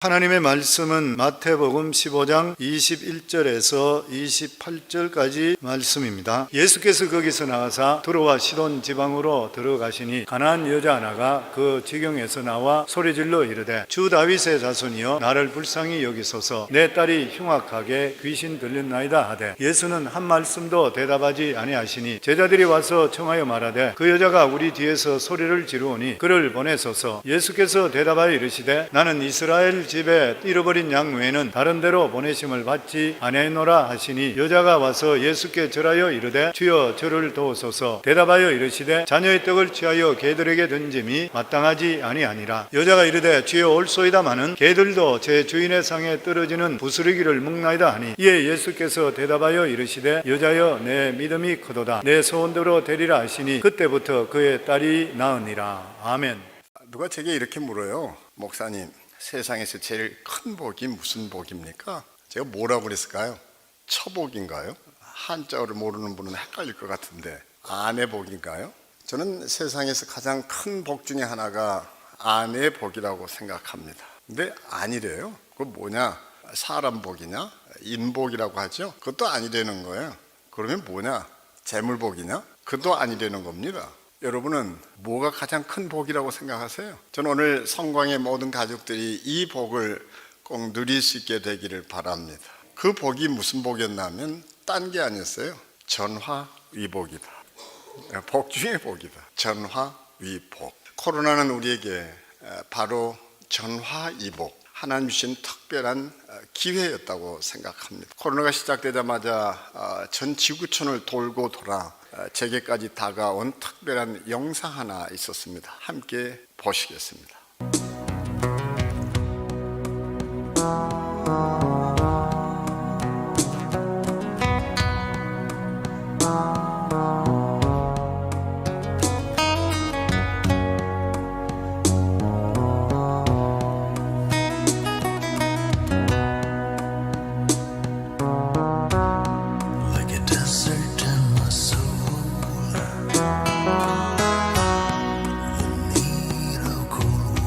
하나님의 말씀은 마태복음 15장 21절에서 28절까지 말씀입니다. 예수께서 거기서 나가사 두로와 시돈 지방으로 들어가시니 가나안 여자 하나가 그 지경에서 나와 소리질러 이르되 주 다윗의 자손이여 나를 불쌍히 여기소서 내 딸이 흉악하게 귀신 들렸나이다 하되 예수는 한 말씀도 대답하지 아니하시니 제자들이 와서 청하여 말하되 그 여자가 우리 뒤에서 소리를 지르오니 그를 보내소서. 예수께서 대답하여 이르시되 나는 이스라엘 집에 잃어버린 양 외에는 다른 데로 보내심을 받지 아니하노라 하시니 여자가 와서 예수께 절하여 이르되 주여 저를 도우소서. 대답하여 이르시되 자녀의 떡을 취하여 개들에게 던짐이 마땅하지 아니하니라. 여자가 이르되 주여 올소이다마는 개들도 제 주인의 상에 떨어지는 부스러기를 먹나이다 하니 이에 예수께서 대답하여 이르시되 여자여 내 믿음이 크도다 내 소원대로 되리라 하시니 그때부터 그의 딸이 나으니라. 아멘. 누가 제게 이렇게 물어요. 목사님, 세상에서 제일 큰 복이 무슨 복입니까? 제가 뭐라고 그랬을까요? 처복인가요? 한자어를 모르는 분은 헷갈릴 것 같은데 아내 복인가요? 저는 세상에서 가장 큰 복 중에 하나가 아내의 복이라고 생각합니다. 근데 아니래요. 그건 뭐냐? 사람 복이냐? 인복이라고 하죠. 그것도 아니라는 거예요. 그러면 뭐냐? 재물복이냐? 그것도 아니라는 겁니다. 여러분은 뭐가 가장 큰 복이라고 생각하세요? 저는 오늘 성광의 모든 가족들이 이 복을 꼭 누릴 수 있게 되기를 바랍니다. 그 복이 무슨 복이었냐면 딴 게 아니었어요. 전화위복이다. 복 중에 복이다. 전화위복. 코로나는 우리에게 바로 전화위복, 하나님 주신 특별한 기회였다고 생각합니다. 코로나가 시작되자마자 전 지구촌을 돌고 돌아 제게까지 다가온 특별한 영상 하나 있었습니다. 함께 보시겠습니다. Cool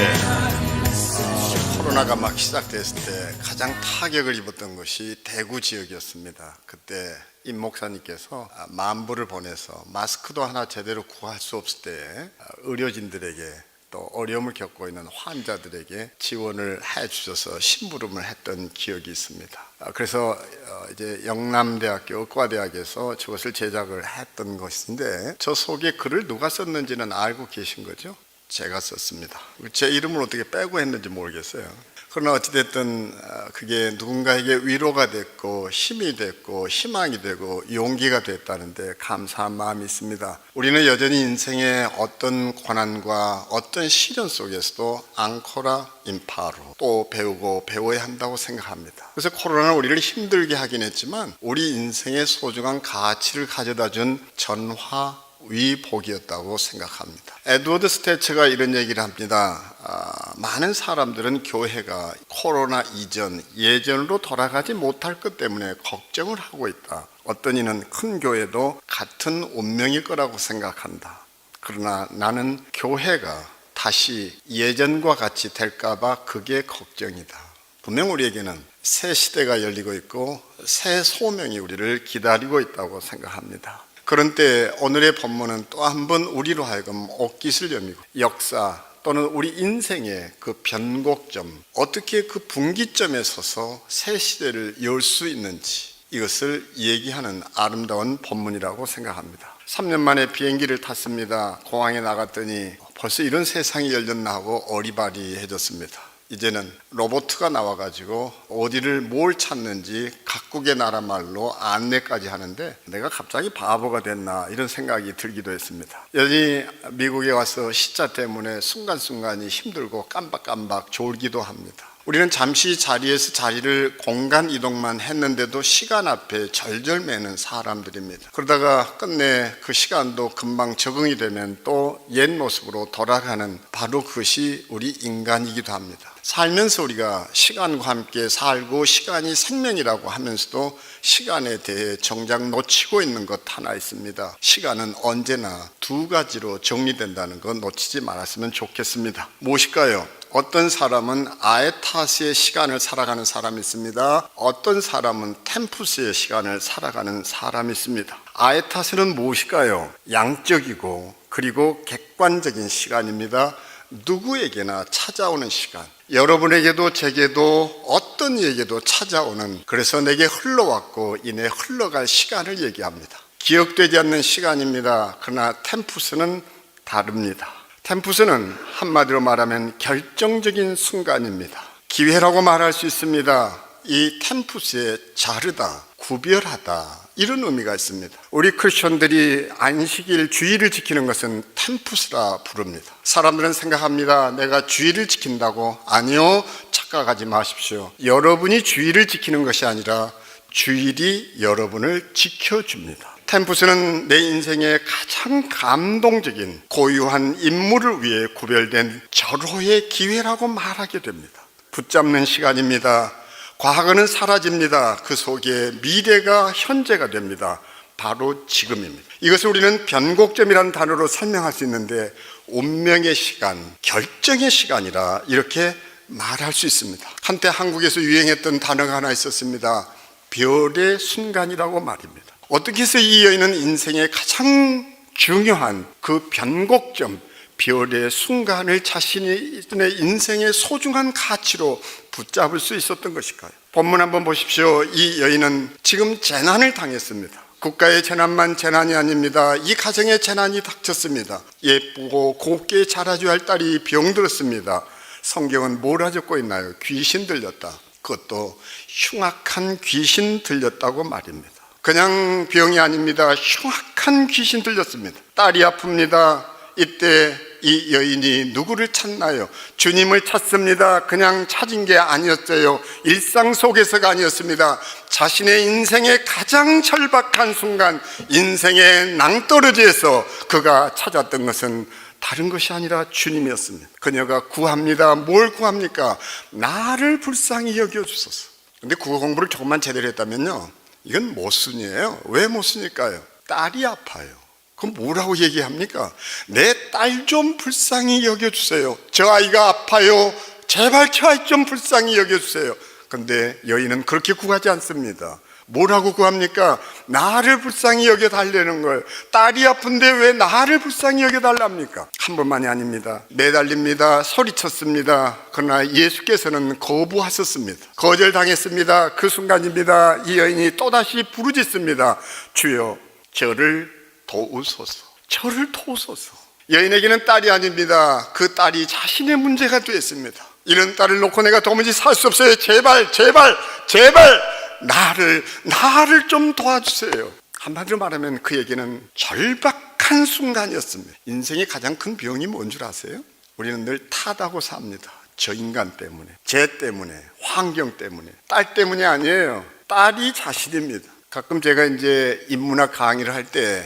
네. 코로나가 막 시작됐을 때 가장 타격을 입었던 것이 대구 지역이었습니다. 그때 임 목사님께서 만부를 보내서 마스크도 하나 제대로 구할 수 없을 때 의료진들에게 또 어려움을 겪고 있는 환자들에게 지원을 해 주셔서 심부름을 했던 기억이 있습니다. 그래서 이제 영남대학교 의과대학에서 저것을 제작을 했던 것인데, 저 속에 글을 누가 썼는지는 알고 계신 거죠? 제가 썼습니다. 제 이름을 어떻게 빼고 했는지 모르겠어요. 그러나 어찌됐든 그게 누군가에게 위로가 됐고 힘이 됐고 희망이 되고 용기가 됐다는데 감사한 마음이 있습니다. 우리는 여전히 인생의 어떤 고난과 어떤 시련 속에서도 앙코라 인파로 또 배우고 배워야 한다고 생각합니다. 그래서 코로나는 우리를 힘들게 하긴 했지만 우리 인생의 소중한 가치를 가져다준 전화 위복이었다고 생각합니다. 에드워드 스태처가 이런 얘기를 합니다. 많은 사람들은 교회가 코로나 이전, 예전으로 돌아가지 못할 것 때문에 걱정을 하고 있다. 어떤 이는 큰 교회도 같은 운명일 거라고 생각한다. 그러나 나는 교회가 다시 예전과 같이 될까봐 그게 걱정이다. 분명 우리에게는 새 시대가 열리고 있고 새 소명이 우리를 기다리고 있다고 생각합니다. 그런 때 오늘의 본문은 또 한 번 우리로 하여금 옷깃을 여미고 역사 또는 우리 인생의 그 변곡점, 어떻게 그 분기점에 서서 새 시대를 열 수 있는지, 이것을 얘기하는 아름다운 본문이라고 생각합니다. 3년 만에 비행기를 탔습니다. 공항에 나갔더니 벌써 이런 세상이 열렸나 하고 어리바리해졌습니다. 이제는 로봇가 나와가지고 어디를 뭘 찾는지 각국의 나라 말로 안내까지 하는데, 내가 갑자기 바보가 됐나 이런 생각이 들기도 했습니다. 여전히 미국에 와서 시차 때문에 순간순간이 힘들고 깜박깜박 졸기도 합니다. 우리는 잠시 자리에서 자리를 공간 이동만 했는데도 시간 앞에 절절매는 사람들입니다. 그러다가 끝내 그 시간도 금방 적응이 되면 또 옛 모습으로 돌아가는, 바로 그것이 우리 인간이기도 합니다. 살면서 우리가 시간과 함께 살고 시간이 생명이라고 하면서도 시간에 대해 정작 놓치고 있는 것 하나 있습니다. 시간은 언제나 두 가지로 정리된다는 거 놓치지 말았으면 좋겠습니다. 무엇일까요? 어떤 사람은 아에타스의 시간을 살아가는 사람이 있습니다. 어떤 사람은 템푸스의 시간을 살아가는 사람이 있습니다. 아에타스는 무엇일까요? 양적이고 그리고 객관적인 시간입니다. 누구에게나 찾아오는 시간, 여러분에게도 제게도 어떤 이에게도 찾아오는, 그래서 내게 흘러왔고 이내 흘러갈 시간을 얘기합니다. 기억되지 않는 시간입니다. 그러나 템푸스는 다릅니다. 템푸스는 한마디로 말하면 결정적인 순간입니다. 기회라고 말할 수 있습니다. 이 템푸스에 자르다, 구별하다, 이런 의미가 있습니다. 우리 크리스천들이 안식일, 주일을 지키는 것은 템푸스라 부릅니다. 사람들은 생각합니다. 내가 주일을 지킨다고? 아니요, 착각하지 마십시오. 여러분이 주일을 지키는 것이 아니라 주일이 여러분을 지켜줍니다. 템푸스는 내 인생의 가장 감동적인 고유한 인물을 위해 구별된 절호의 기회라고 말하게 됩니다. 붙잡는 시간입니다. 과거는 사라집니다. 그 속에 미래가 현재가 됩니다. 바로 지금입니다. 이것을 우리는 변곡점이라는 단어로 설명할 수 있는데, 운명의 시간, 결정의 시간이라 이렇게 말할 수 있습니다. 한때 한국에서 유행했던 단어가 하나 있었습니다. 별의 순간이라고 말입니다. 어떻게 해서 이 여인은 인생의 가장 중요한 그 변곡점, 별의 순간을 자신의 인생의 소중한 가치로 붙잡을 수 있었던 것일까요? 본문 한번 보십시오. 이 여인은 지금 재난을 당했습니다. 국가의 재난만 재난이 아닙니다. 이 가정에 재난이 닥쳤습니다. 예쁘고 곱게 자라줘야 할 딸이 병들었습니다. 성경은 뭐라 적고 있나요? 귀신 들렸다. 그것도 흉악한 귀신 들렸다고 말입니다. 그냥 병이 아닙니다. 흉악한 귀신 들렸습니다. 딸이 아픕니다. 이때 이 여인이 누구를 찾나요? 주님을 찾습니다. 그냥 찾은 게 아니었어요. 일상 속에서가 아니었습니다. 자신의 인생의 가장 절박한 순간, 인생의 낭떠러지에서 그가 찾았던 것은 다른 것이 아니라 주님이었습니다. 그녀가 구합니다. 뭘 구합니까? 나를 불쌍히 여겨주소서. 근데 국어 공부를 조금만 제대로 했다면요, 이건 모순이에요. 왜 모순일까요? 딸이 아파요. 그럼 뭐라고 얘기합니까? 내 딸 좀 불쌍히 여겨주세요. 저 아이가 아파요. 제발 저 아이 좀 불쌍히 여겨주세요. 근데 여인은 그렇게 구하지 않습니다. 뭐라고 구합니까? 나를 불쌍히 여겨달라는 걸. 딸이 아픈데 왜 나를 불쌍히 여겨달랍니까? 한 번만이 아닙니다. 매달립니다. 소리쳤습니다. 그러나 예수께서는 거부하셨습니다. 거절당했습니다. 그 순간입니다. 이 여인이 또다시 부르짖습니다. 주여, 저를 도우소서. 저를 도우소서. 여인에게는 딸이 아닙니다. 그 딸이 자신의 문제가 되었습니다. 이런 딸을 놓고 내가 도무지 살 수 없어요. 제발, 제발, 제발 나를 좀 도와주세요. 한마디로 말하면 그에게는 절박한 순간이었습니다. 인생의 가장 큰 병이 뭔 줄 아세요? 우리는 늘 타다고 삽니다. 저 인간 때문에, 쟤 때문에, 환경 때문에. 딸 때문이 아니에요. 딸이 자신입니다. 가끔 제가 이제 인문학 강의를 할 때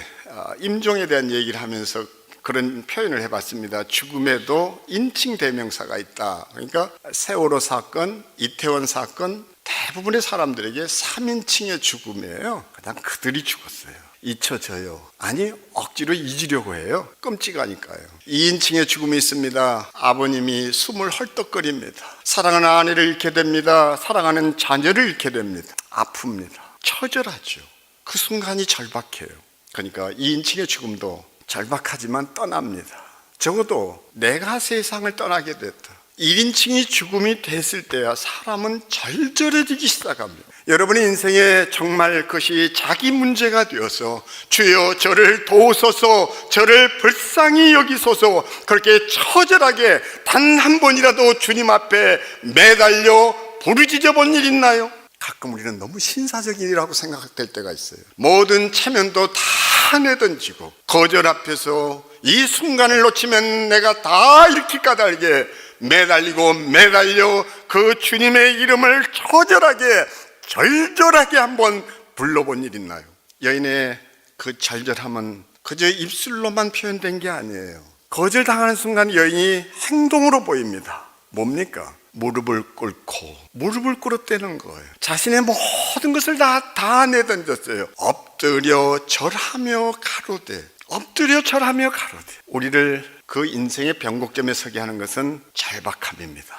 임종에 대한 얘기를 하면서 그런 표현을 해봤습니다. 죽음에도 인칭 대명사가 있다. 그러니까 세월호 사건, 이태원 사건, 대부분의 사람들에게 3인칭의 죽음이에요. 그냥 그들이 죽었어요. 잊혀져요. 아니, 억지로 잊으려고 해요. 끔찍하니까요. 2인칭의 죽음이 있습니다. 아버님이 숨을 헐떡거립니다. 사랑하는 아내를 잃게 됩니다. 사랑하는 자녀를 잃게 됩니다. 아픕니다. 처절하죠. 그 순간이 절박해요. 그러니까 2인칭의 죽음도 절박하지만 떠납니다. 적어도 내가 세상을 떠나게 됐다. 1인칭이 죽음이 됐을 때야 사람은 절절해지기 시작합니다. 여러분의 인생에 정말 그것이 자기 문제가 되어서 주여 저를 도우소서, 저를 불쌍히 여기소서, 그렇게 처절하게 단 한 번이라도 주님 앞에 매달려 부르짖어 본 일 있나요? 가끔 우리는 너무 신사적인 일이라고 생각될 때가 있어요. 모든 체면도 다 내던지고 거절 앞에서 이 순간을 놓치면 내가 다 잃힐 까닭에 매달려 그 주님의 이름을 처절하게 절절하게 한번 불러본 일 있나요? 여인의 그 절절함은 그저 입술로만 표현된 게 아니에요. 거절당하는 순간 여인이 행동으로 보입니다. 뭡니까? 무릎을 꿇었다는 거예요. 자신의 모든 것을 다 내던졌어요. 엎드려 절하며 가로되. 우리를 그 인생의 변곡점에 서게 하는 것은 절박함입니다.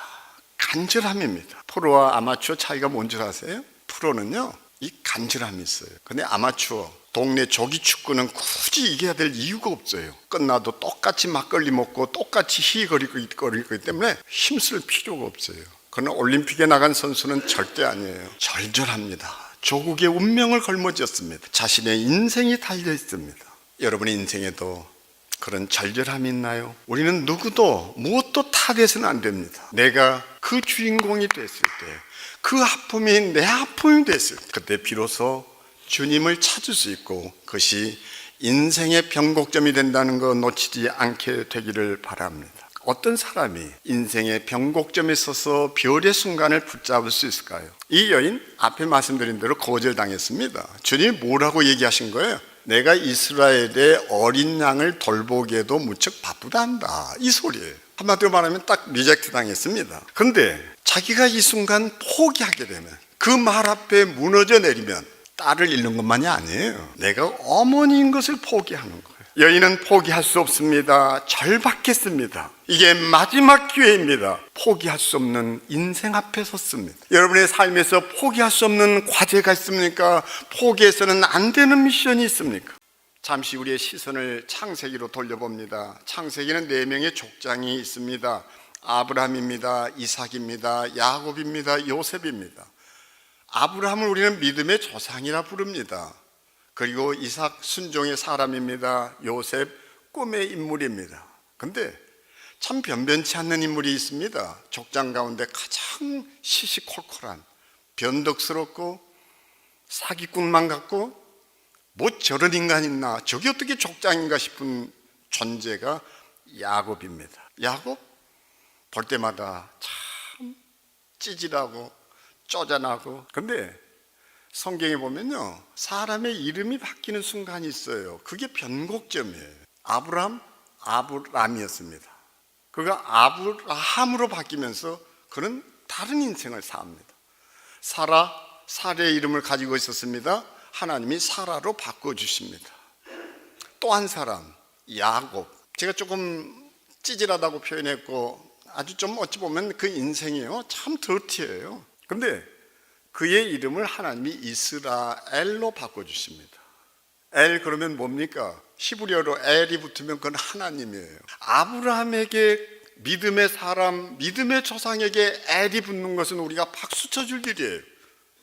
간절함입니다. 프로와 아마추어 차이가 뭔 줄 아세요? 프로는요, 이 간절함이 있어요. 근데 아마추어, 동네 조기 축구는 굳이 이겨야 될 이유가 없어요. 끝나도 똑같이 막걸리 먹고 똑같이 희거리기 때문에 힘쓸 필요가 없어요. 그러나 올림픽에 나간 선수는 절대 아니에요. 절절합니다. 조국의 운명을 걸머쥐었습니다. 자신의 인생이 달려 있습니다. 여러분의 인생에도 그런 절절함이 있나요? 우리는 누구도 무엇도 탓해서는 안 됩니다. 내가 그 주인공이 됐을 때, 그 아픔이 내 아픔이 됐을 때, 그때 비로소 주님을 찾을 수 있고 그것이 인생의 변곡점이 된다는 거 놓치지 않게 되기를 바랍니다. 어떤 사람이 인생의 변곡점에 서서 별의 순간을 붙잡을 수 있을까요? 이 여인 앞에 말씀드린 대로 거절당했습니다. 주님이 뭐라고 얘기하신 거예요? 내가 이스라엘의 어린 양을 돌보기에도 무척 바쁘단다, 이 소리예요. 한마디로 말하면 딱 리젝트 당했습니다. 그런데 자기가 이 순간 포기하게 되면, 그 말 앞에 무너져 내리면 딸을 잃는 것만이 아니에요. 내가 어머니인 것을 포기하는 거예요. 여인은 포기할 수 없습니다. 절박했습니다. 이게 마지막 기회입니다. 포기할 수 없는 인생 앞에 섰습니다. 여러분의 삶에서 포기할 수 없는 과제가 있습니까? 포기해서는 안 되는 미션이 있습니까? 잠시 우리의 시선을 창세기로 돌려봅니다. 창세기는 4명의 족장이 있습니다. 아브라함입니다. 이삭입니다. 야곱입니다. 요셉입니다. 아브라함을 우리는 믿음의 조상이라 부릅니다. 그리고 이삭 순종의 사람입니다. 요셉 꿈의 인물입니다. 근데 참 변변치 않는 인물이 있습니다. 족장 가운데 가장 시시콜콜한, 변덕스럽고 사기꾼만 같고 뭐 저런 인간 있나, 저게 어떻게 족장인가 싶은 존재가 야곱입니다. 야곱 볼 때마다 참 찌질하고 쪼잔하고. 근데 성경에 보면요, 사람의 이름이 바뀌는 순간이 있어요. 그게 변곡점이에요. 아브람이었습니다. 그가 아브라함으로 바뀌면서 그는 다른 인생을 삽니다. 사라의 이름을 가지고 있었습니다. 하나님이 사라로 바꿔주십니다. 또 한 사람 야곱, 제가 조금 찌질하다고 표현했고 아주 좀 어찌 보면 그 인생이요 참 더티해요. 근데 그의 이름을 하나님이 이스라엘로 바꿔주십니다. 엘 그러면 뭡니까? 히브리어로 엘이 붙으면 그건 하나님이에요. 아브라함에게 믿음의 사람, 믿음의 조상에게 엘이 붙는 것은 우리가 박수 쳐줄 일이에요.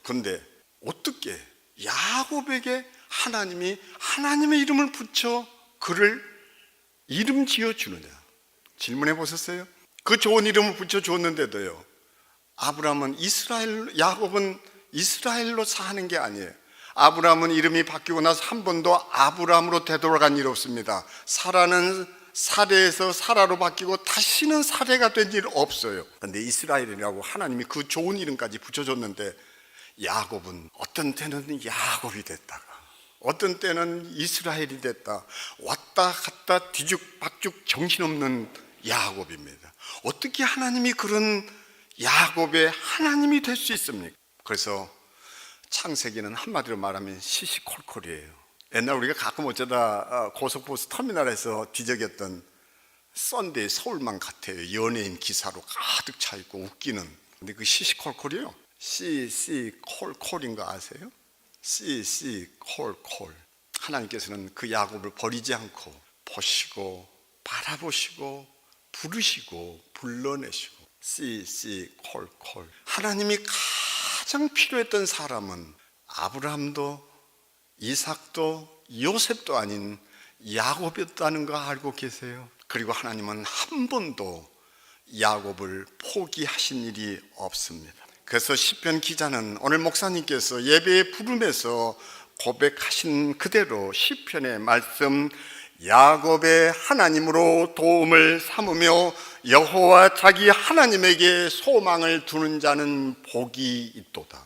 그런데 어떻게 야곱에게 하나님이 하나님의 이름을 붙여 그를 이름 지어주느냐? 질문해 보셨어요? 그 좋은 이름을 붙여줬는데도요, 아브라함은 야곱은 이스라엘로 사는 게 아니에요. 아브라함은 이름이 바뀌고 나서 한 번도 아브라함으로 되돌아간 일 없습니다. 사라는 사레에서 사라로 바뀌고 다시는 사레가 된 일 없어요. 그런데 이스라엘이라고 하나님이 그 좋은 이름까지 붙여줬는데 야곱은 어떤 때는 야곱이 됐다가 어떤 때는 이스라엘이 됐다. 왔다 갔다 뒤죽박죽 정신없는 야곱입니다. 어떻게 하나님이 그런 야곱의 하나님이 될 수 있습니까? 그래서 창세기는 한마디로 말하면 시시콜콜이에요. 옛날 우리가 가끔 어쩌다 고속버스 터미널에서 뒤적였던 썬데이 서울만 같아요. 연예인 기사로 가득 차 있고 웃기는. 근데 그 시시콜콜이요, 시시콜콜인 거 아세요? 시시콜콜. 하나님께서는 그 야곱을 버리지 않고 보시고 바라보시고 부르시고 불러내시고. 시시콜콜. 하나님이 가장 필요했던 사람은 아브라함도 이삭도 요셉도 아닌 야곱이었다는 거 알고 계세요? 그리고 하나님은 한 번도 야곱을 포기하신 일이 없습니다. 그래서 시편 기자는 오늘 목사님께서 예배의 부름에서 고백하신 그대로 시편의 말씀, 야곱의 하나님으로 도움을 삼으며 여호와 자기 하나님에게 소망을 두는 자는 복이 있도다.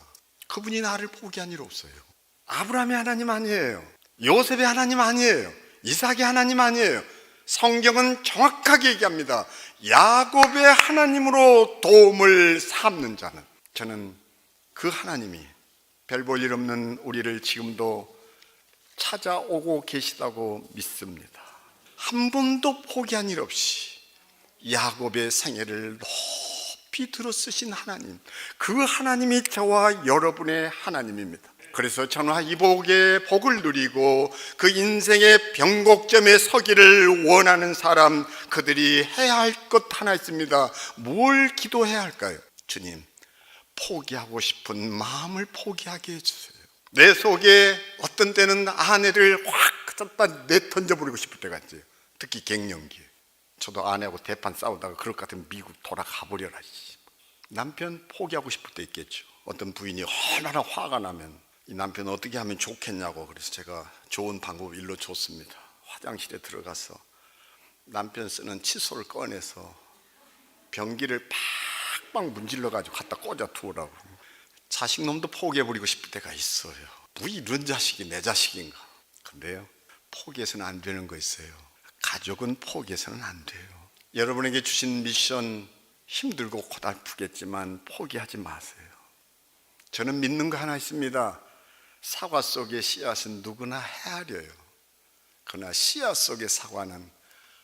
그분이 나를 포기한 일 없어요. 아브라함의 하나님 아니에요. 요셉의 하나님 아니에요. 이삭의 하나님 아니에요. 성경은 정확하게 얘기합니다. 야곱의 하나님으로 도움을 삼는 자는. 저는 그 하나님이 별 볼 일 없는 우리를 지금도 찾아오고 계시다고 믿습니다. 한 번도 포기한 일 없이 야곱의 생애를 높이 들어 쓰신 하나님, 그 하나님이 저와 여러분의 하나님입니다. 그래서 저는 이 복의 복을 누리고 그 인생의 변곡점에 서기를 원하는 사람, 그들이 해야 할 것 하나 있습니다. 뭘 기도해야 할까요? 주님, 포기하고 싶은 마음을 포기하게 해주세요. 내 속에 어떤 때는 아내를 확 갖다 내던져버리고 싶을 때가 있어요. 특히 갱년기. 저도 아내하고 대판 싸우다가 그럴 것 같으면 미국 돌아가 버려라. 남편 포기하고 싶을 때 있겠죠. 어떤 부인이 얼마나 화가 나면 이 남편 어떻게 하면 좋겠냐고, 그래서 제가 좋은 방법을 일러줬습니다. 화장실에 들어가서 남편 쓰는 칫솔을 꺼내서 변기를 팍팍 문질러가지고 갖다 꽂아 두으라고. 자식놈도 포기해버리고 싶을 때가 있어요. 뭐 이런 자식이 내 자식인가. 근데요, 포기해서는 안 되는 거 있어요. 가족은 포기해서는 안 돼요. 여러분에게 주신 미션 힘들고 고달프겠지만 포기하지 마세요. 저는 믿는 거 하나 있습니다. 사과 속의 씨앗은 누구나 헤아려요. 그러나 씨앗 속의 사과는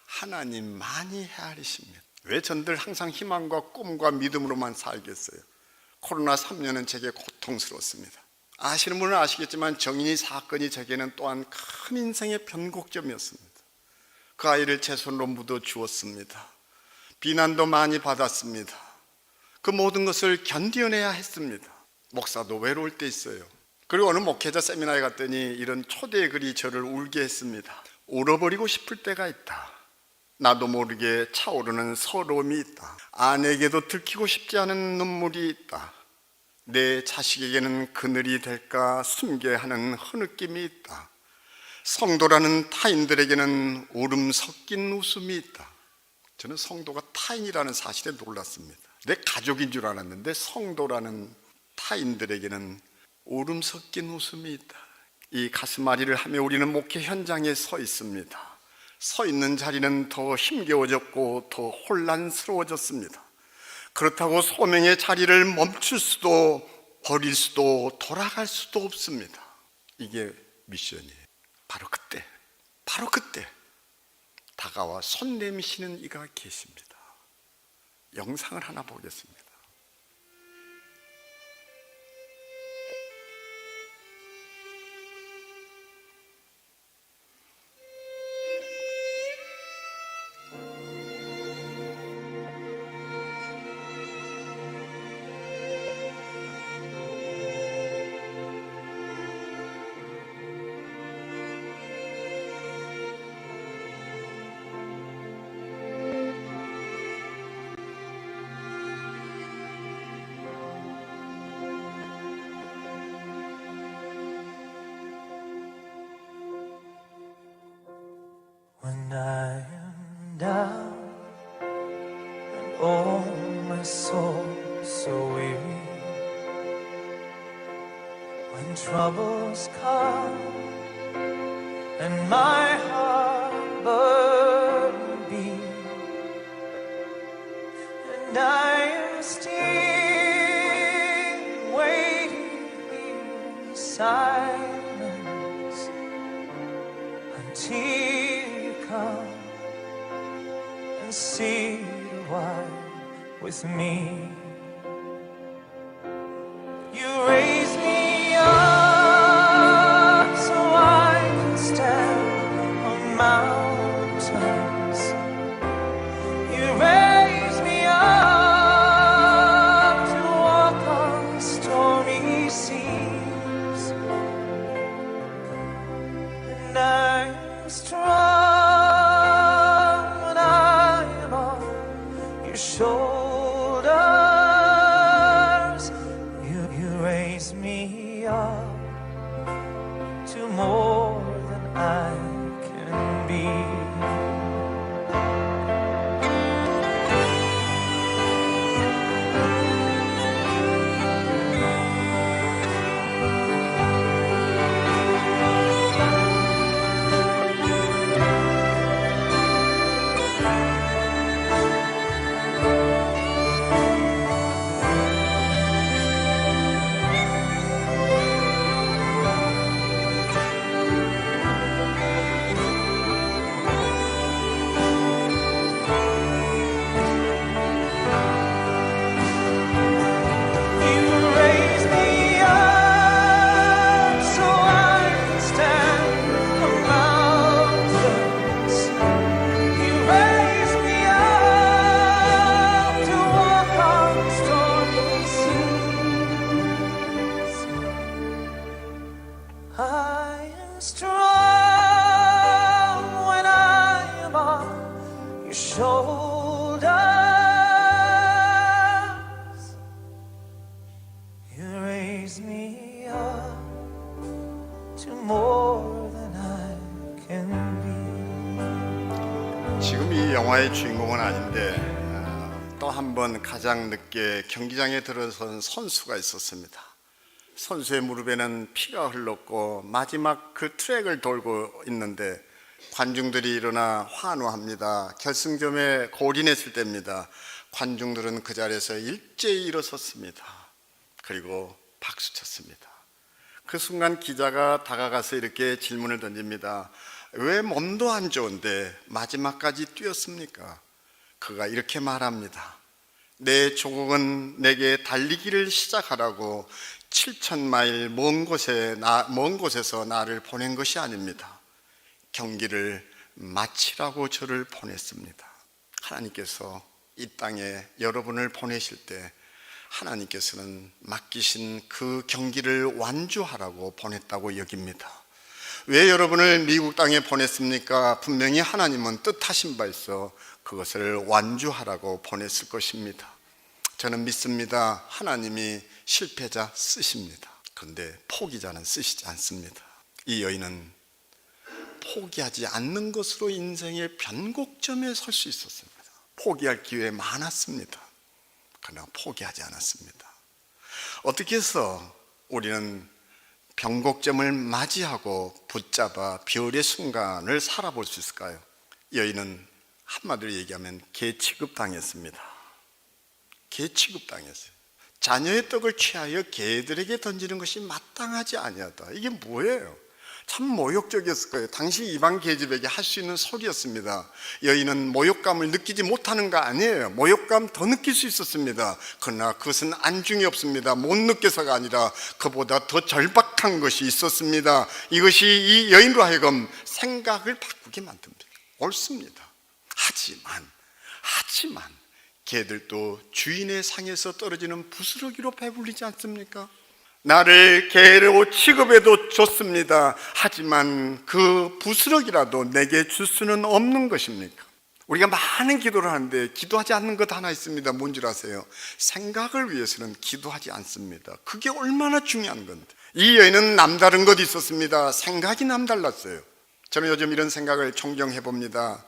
하나님만이 헤아리십니다. 왜 전들 항상 희망과 꿈과 믿음으로만 살겠어요? 코로나 3년은 제게 고통스러웠습니다. 아시는 분은 아시겠지만 정인이 사건이 제게는 또한 큰 인생의 변곡점이었습니다. 그 아이를 제 손으로 묻어 주었습니다. 비난도 많이 받았습니다. 그 모든 것을 견뎌내야 했습니다. 목사도 외로울 때 있어요. 그리고 어느 목회자 세미나에 갔더니 이런 초대의 글이 저를 울게 했습니다. 울어버리고 싶을 때가 있다. 나도 모르게 차오르는 서러움이 있다. 아내에게도 들키고 싶지 않은 눈물이 있다. 내 자식에게는 그늘이 될까 숨겨야 하는 흐느낌이 있다. 성도라는 타인들에게는 울음 섞인 웃음이 있다. 저는 성도가 타인이라는 사실에 놀랐습니다. 내 가족인 줄 알았는데 성도라는 타인들에게는 울음 섞인 웃음이 있다. 이 가슴앓이를 하며 우리는 목회 현장에 서 있습니다. 서 있는 자리는 더 힘겨워졌고 더 혼란스러워졌습니다. 그렇다고 소명의 자리를 멈출 수도 버릴 수도 돌아갈 수도 없습니다. 이게 미션이에요. 바로 그때 바로 그때 다가와 손 내미시는 이가 계십니다. 영상을 하나 보겠습니다. When I am down and oh my soul so weary, when troubles come and my heart burden be, and I am still waiting in silence until come and sit a while with me. You raise me up so I can stand on mountains. You raise me up to walk on stormy seas, and I'm strong shoulders. You raise me up to more than I can be. I am strong when I am on your shoulders. You raise me up to more than I can be. 지금 이 영화의 주인공은 아닌데 또 한 번 가장 늦게 경기장에 들어선 선수가 있었습니다. 선수의 무릎에는 피가 흘렀고 마지막 그 트랙을 돌고 있는데 관중들이 일어나 환호합니다. 결승점에 골인했을 때입니다. 관중들은 그 자리에서 일제히 일어섰습니다. 그리고 박수쳤습니다. 그 순간 기자가 다가가서 이렇게 질문을 던집니다. 왜 몸도 안 좋은데 마지막까지 뛰었습니까? 그가 이렇게 말합니다. 내 조국은 내게 달리기를 시작하라고 7,000마일 먼 곳에서 나를 보낸 것이 아닙니다. 경기를 마치라고 저를 보냈습니다. 하나님께서 이 땅에 여러분을 보내실 때 하나님께서는 맡기신 그 경기를 완주하라고 보냈다고 여깁니다. 왜 여러분을 미국 땅에 보냈습니까? 분명히 하나님은 뜻하신 바 있어 그것을 완주하라고 보냈을 것입니다. 저는 믿습니다. 하나님이 실패자 쓰십니다. 그런데 포기자는 쓰시지 않습니다. 이 여인은 포기하지 않는 것으로 인생의 변곡점에 설 수 있었습니다. 포기할 기회 많았습니다. 그러나 포기하지 않았습니다. 어떻게 해서 우리는 변곡점을 맞이하고 붙잡아 별의 순간을 살아볼 수 있을까요? 여인은 한마디로 얘기하면 개 취급당했습니다. 개 취급당했어요. 자녀의 떡을 취하여 개들에게 던지는 것이 마땅하지 아니하다. 이게 뭐예요? 참 모욕적이었을 거예요. 당시 이방 계집에게 할 수 있는 소리였습니다. 여인은 모욕감을 느끼지 못하는 거 아니에요. 모욕감 더 느낄 수 있었습니다. 그러나 그것은 안중이 없습니다. 못 느껴서가 아니라 그보다 더 절박한 것이 있었습니다. 이것이 이 여인으로 하여금 생각을 바꾸게 만듭니다. 옳습니다. 하지만 개들도 주인의 상에서 떨어지는 부스러기로 배불리지 않습니까? 나를 개로 취급해도 좋습니다. 하지만 그 부스러기라도 내게 줄 수는 없는 것입니까? 우리가 많은 기도를 하는데 기도하지 않는 것 하나 있습니다. 뭔 줄 아세요? 생각을 위해서는 기도하지 않습니다. 그게 얼마나 중요한 건데. 이 여인은 남다른 것이 있었습니다. 생각이 남달랐어요. 저는 요즘 이런 생각을 종종 해봅니다.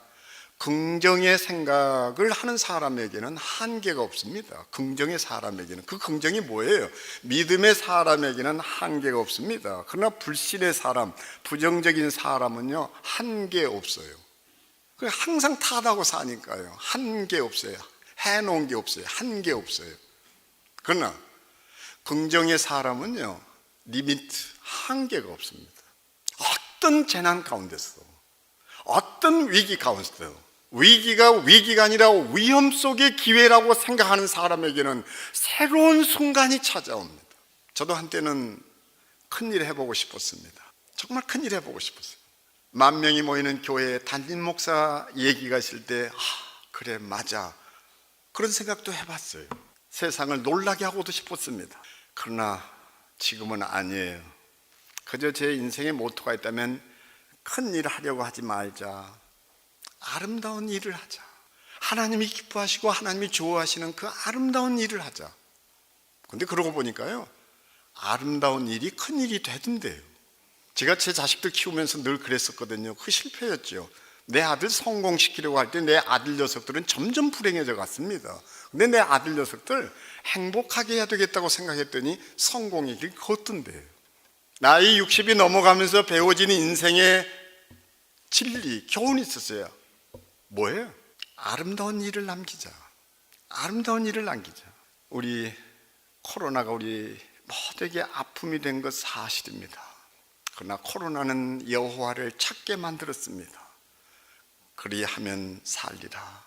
긍정의 생각을 하는 사람에게는 한계가 없습니다. 긍정의 사람에게는. 그 긍정이 뭐예요? 믿음의 사람에게는 한계가 없습니다. 그러나 불신의 사람, 부정적인 사람은요, 한계 없어요. 항상 탓하고 사니까요. 한계 없어요. 해놓은 게 없어요. 한계 없어요. 그러나 긍정의 사람은요, 리미트, 한계가 없습니다. 어떤 재난 가운데서, 어떤 위기 가운데서, 위기가 아니라 위험 속의 기회라고 생각하는 사람에게는 새로운 순간이 찾아옵니다. 저도 한때는 큰일 해보고 싶었습니다. 정말 큰일 해보고 싶었어요. 10,000명이 모이는 교회에 담임 목사 얘기가 있을 때 그래 맞아, 그런 생각도 해봤어요. 세상을 놀라게 하고도 싶었습니다. 그러나 지금은 아니에요. 그저 제 인생의 모토가 있다면 큰 일 하려고 하지 말자, 아름다운 일을 하자. 하나님이 기뻐하시고 하나님이 좋아하시는 그 아름다운 일을 하자. 근데 그러고 보니까요, 아름다운 일이 큰 일이 되던데요. 제가 제 자식들 키우면서 늘 그랬었거든요. 그 실패였죠. 내 아들 성공시키려고 할 때 내 아들 녀석들은 점점 불행해져 갔습니다. 근데 내 아들 녀석들 행복하게 해야 되겠다고 생각했더니 성공의 길 걷던데요. 나이 60이 넘어가면서 배워진 인생의 진리, 교훈이 있었어요. 뭐예요? 아름다운 일을 남기자. 아름다운 일을 남기자. 우리 코로나가 우리 모두에게 아픔이 된 것 사실입니다. 그러나 코로나는 여호와를 찾게 만들었습니다. 그리하면 살리라.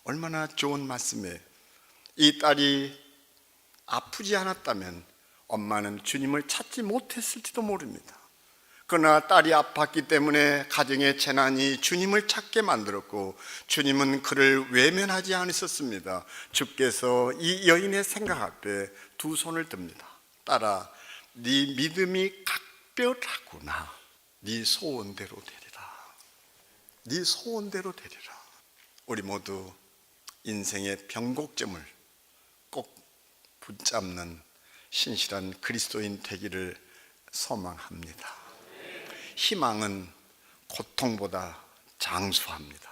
얼마나 좋은 말씀이에요. 이 딸이 아프지 않았다면 엄마는 주님을 찾지 못했을지도 모릅니다. 그러나 딸이 아팠기 때문에 가정의 재난이 주님을 찾게 만들었고, 주님은 그를 외면하지 않으셨습니다. 주께서 이 여인의 생각 앞에 두 손을 듭니다. 딸아, 네 믿음이 각별하구나. 네 소원대로 되리라. 네 소원대로 되리라. 우리 모두 인생의 변곡점을 꼭 붙잡는 신실한 그리스도인 되기를 소망합니다. 희망은 고통보다 장수합니다.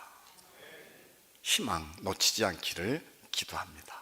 희망 놓치지 않기를 기도합니다.